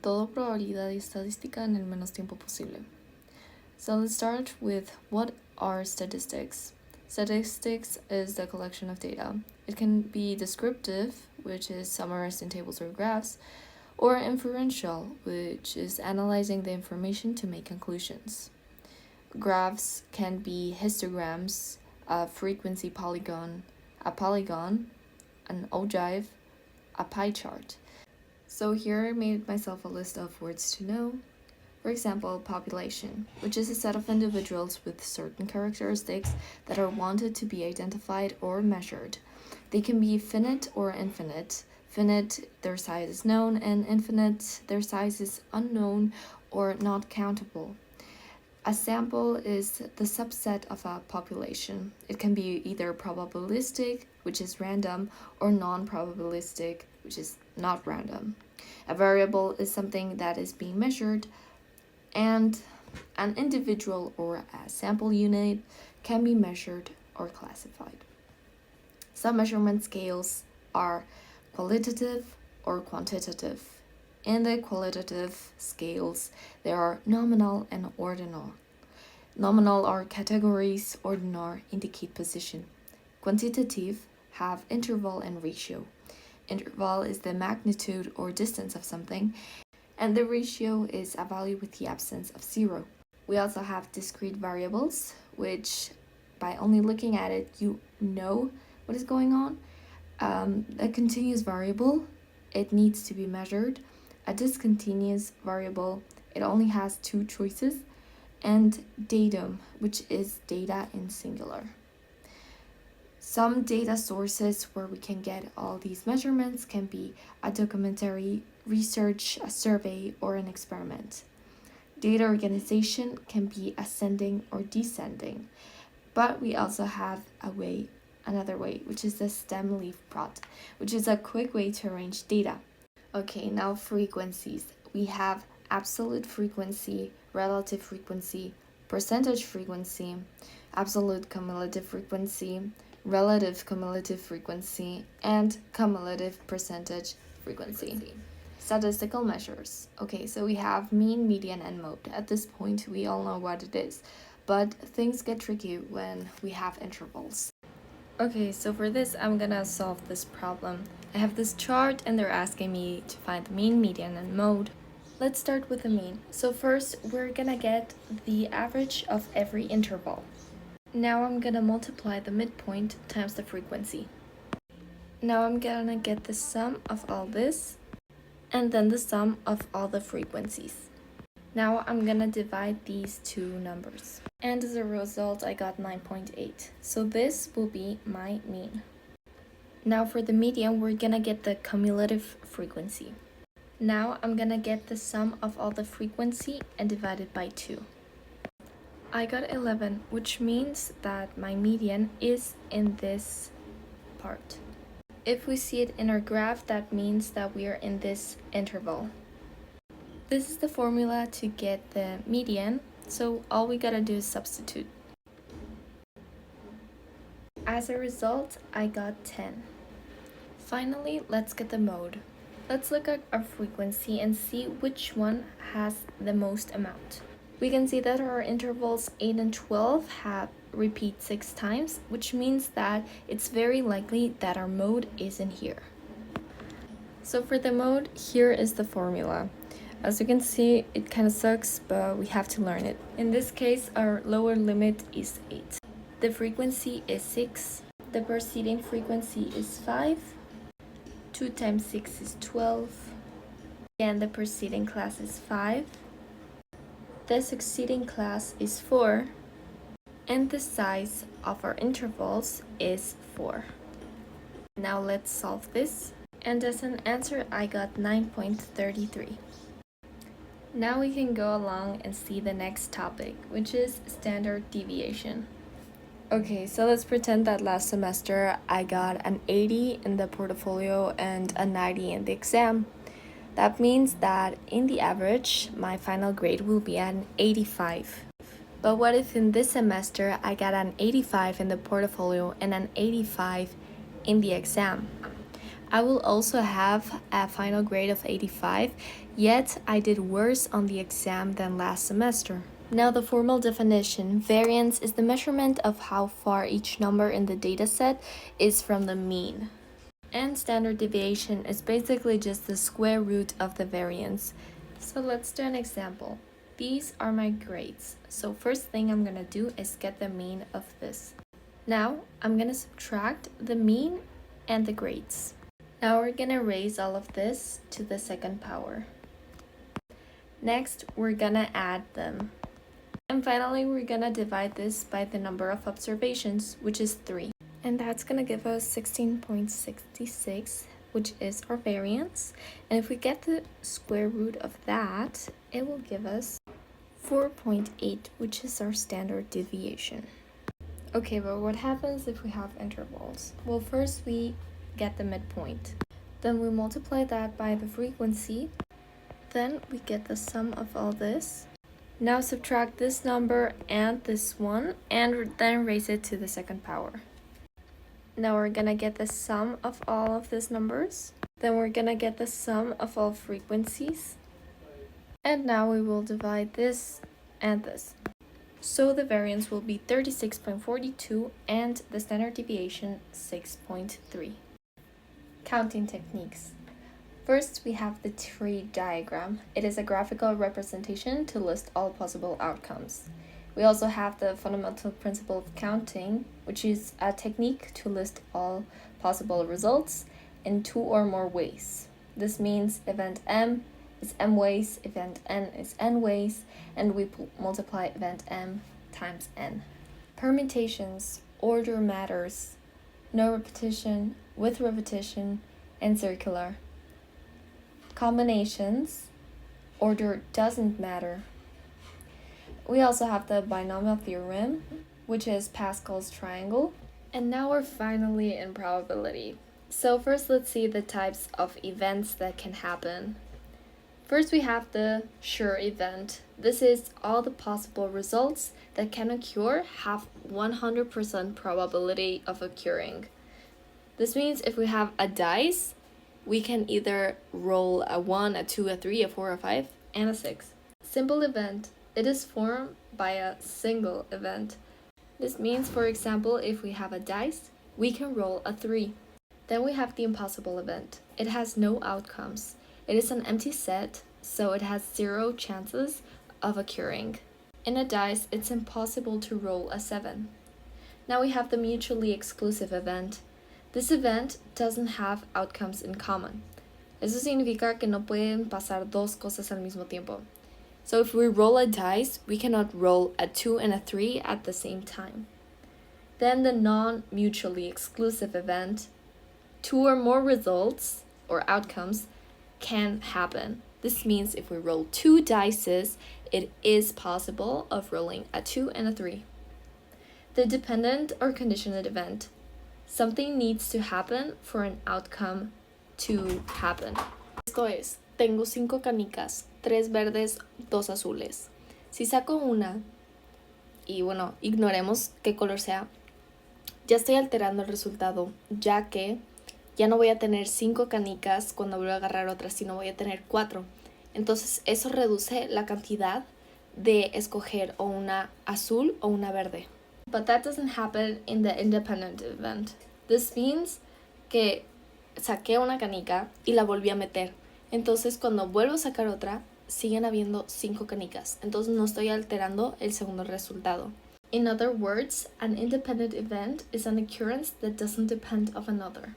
Todo, probabilidad y estadística en el menos tiempo posible. So let's start with what are statistics. Statistics is the collection of data. It can be descriptive, which is summarized in tables or graphs, or inferential, which is analyzing the information to make conclusions. Graphs can be histograms, a frequency polygon, an ogive, a pie chart. So here I made myself a list of words to know. For example, population, which is a set of individuals with certain characteristics that are wanted to be identified or measured. They can be finite or infinite. Finite, their size is known, and infinite, their size is unknown or not countable. A sample is the subset of a population. It can be either probabilistic, which is random, or non-probabilistic, which is not random. A variable is something that is being measured, and an individual or a sample unit can be measured or classified. Some measurement scales are qualitative or quantitative. In the qualitative scales, there are nominal and ordinal. Nominal are categories, ordinal indicate position. Quantitative have interval and ratio. Interval is the magnitude or distance of something, and the ratio is a value with the absence of zero. We also have discrete variables, which by only looking at it, you know what is going on. A continuous variable, it needs to be measured. A discontinuous variable, it only has two choices. And datum, which is data in singular. Some data sources where we can get all these measurements can be a documentary, research, a survey, or an experiment. Data organization can be ascending or descending, but we also have another way, which is the stem leaf plot, which is a quick way to arrange data. Okay, now frequencies. We have absolute frequency, relative frequency, percentage frequency, absolute cumulative frequency, relative cumulative frequency, and cumulative percentage frequency. Statistical measures. Okay, so we have mean, median, and mode. At this point, we all know what it is, but things get tricky when we have intervals. Okay, so for this, I'm gonna solve this problem. I have this chart and they're asking me to find the mean, median, and mode. Let's start with the mean. So first, we're gonna get the average of every interval. Now I'm gonna multiply the midpoint times the frequency. Now I'm gonna get the sum of all this, and then the sum of all the frequencies. Now I'm gonna divide these two numbers. And as a result, I got 9.8. So this will be my mean. Now for the median, we're gonna get the cumulative frequency. Now I'm gonna get the sum of all the frequency and divide it by 2. I got 11, which means that my median is in this part. If we see it in our graph, that means that we are in this interval. This is the formula to get the median, so all we gotta do is substitute. As a result, I got 10. Finally, let's get the mode. Let's look at our frequency and see which one has the most amount. We can see that our intervals 8 and 12 have repeat 6 times, which means that it's very likely that our mode is in here. So for the mode, here is the formula. As you can see, it kind of sucks, but we have to learn it. In this case, our lower limit is 8. The frequency is 6. The preceding frequency is 5. 2 times 6 is 12. And the preceding class is 5. The succeeding class is 4. And the size of our intervals is 4. Now let's solve this. And as an answer, I got 9.33. Now we can go along and see the next topic, which is standard deviation. Okay, so let's pretend that last semester I got an 80 in the portfolio and a 90 in the exam. That means that in the average, my final grade will be an 85. But what if in this semester I got an 85 in the portfolio and an 85 in the exam? I will also have a final grade of 85, yet I did worse on the exam than last semester. Now the formal definition, variance is the measurement of how far each number in the dataset is from the mean. And standard deviation is basically just the square root of the variance. So let's do an example. These are my grades. So first thing I'm gonna do is get the mean of this. Now I'm gonna subtract the mean and the grades. Now we're gonna raise all of this to the second power. Next, we're gonna add them. And finally, we're gonna divide this by the number of observations, which is 3. And that's gonna give us 16.66, which is our variance. And if we get the square root of that, it will give us 4.8, which is our standard deviation. Okay, but what happens if we have intervals? Well, first we get the midpoint. Then we multiply that by the frequency. Then we get the sum of all this. Now subtract this number and this one, and then raise it to the second power. Now we're gonna get the sum of all of these numbers. Then we're gonna get the sum of all frequencies. And now we will divide this and this. So the variance will be 36.42 and the standard deviation 6.3. Counting techniques. First, we have the tree diagram. It is a graphical representation to list all possible outcomes. We also have the fundamental principle of counting, which is a technique to list all possible results in 2 or more ways. This means event M is M ways, event N is N ways, and we multiply event M times N. Permutations, order matters, no repetition, with repetition, and circular. Combinations, order doesn't matter. We also have the binomial theorem, which is Pascal's triangle. And now we're finally in probability. So first let's see the types of events that can happen. First we have the sure event. This is all the possible results that can occur have 100% probability of occurring. This means if we have a dice, we can either roll a 1, a 2, a 3, a 4, a 5, and a 6. Simple event. It is formed by a single event. This means, for example, if we have a dice, we can roll a 3. Then we have the impossible event. It has no outcomes. It is an empty set, so it has 0 chances of occurring. In a dice, it's impossible to roll a 7. Now we have the mutually exclusive event. This event doesn't have outcomes in common. Eso significa que no pueden pasar dos cosas al mismo tiempo. So if we roll a dice, we cannot roll a 2 and a 3 at the same time. Then the non-mutually exclusive event, 2 or more results or outcomes can happen. This means if we roll 2 dices, it is possible of rolling a 2 and a 3. The dependent or conditioned event. Something needs to happen for an outcome to happen. Esto es, tengo 5 canicas, 3 verdes, 2 azules. Si saco una, y bueno, ignoremos qué color sea, ya estoy alterando el resultado, ya que ya no voy a tener 5 canicas cuando vuelva a agarrar otras, sino voy a tener 4. Entonces eso reduce la cantidad de escoger o una azul o una verde. But that doesn't happen in the independent event. This means que saqué una canica y la volví a meter. Entonces cuando vuelvo a sacar otra, siguen habiendo 5 canicas. Entonces no estoy alterando el segundo resultado. In other words, an independent event is an occurrence that doesn't depend on another.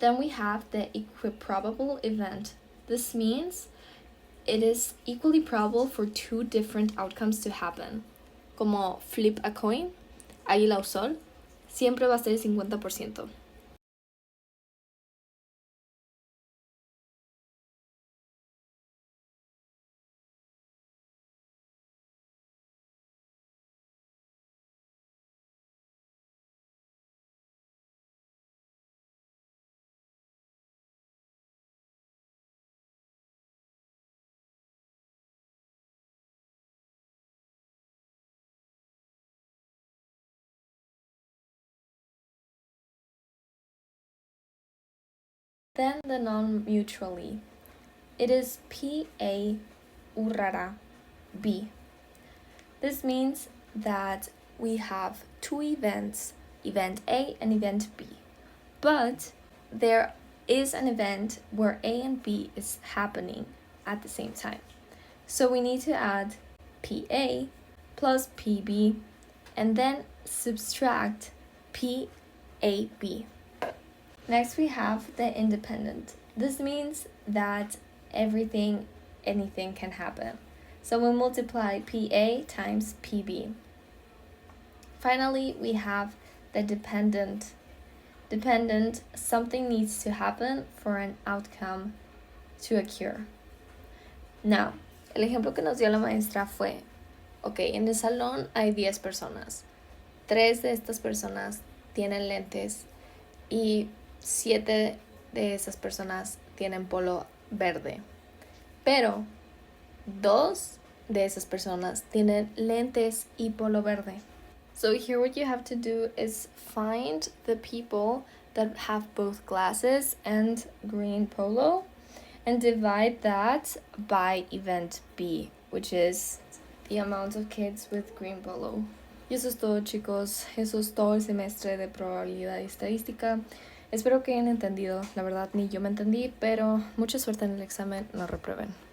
Then we have the equiprobable event. This means it is equally probable for 2 different outcomes to happen. Como flip a coin, águila o sol, siempre va a ser el 50%. Then the non-mutually. It is P-A urrara B. This means that we have two events, event A and event B. But there is an event where A and B is happening at the same time. So we need to add PA plus PB and then subtract PAB. Next we have the independent. This means that anything can happen. So we multiply PA times PB. Finally, we have the dependent. Dependent, something needs to happen for an outcome to occur. Now, el ejemplo que nos dio la maestra fue, ok, en el salón hay 10 personas. 3 de estas personas tienen lentes y 7 de esas personas tienen polo verde. Pero 2 de esas personas tienen lentes y polo verde. So here what you have to do is find the people that have both glasses and green polo and divide that by event B, which is the amount of kids with green polo. Y eso es todo, chicos. Eso es todo el semestre de probabilidad y estadística. Espero que hayan entendido. La verdad, ni yo me entendí, pero mucha suerte en el examen. No reprueben.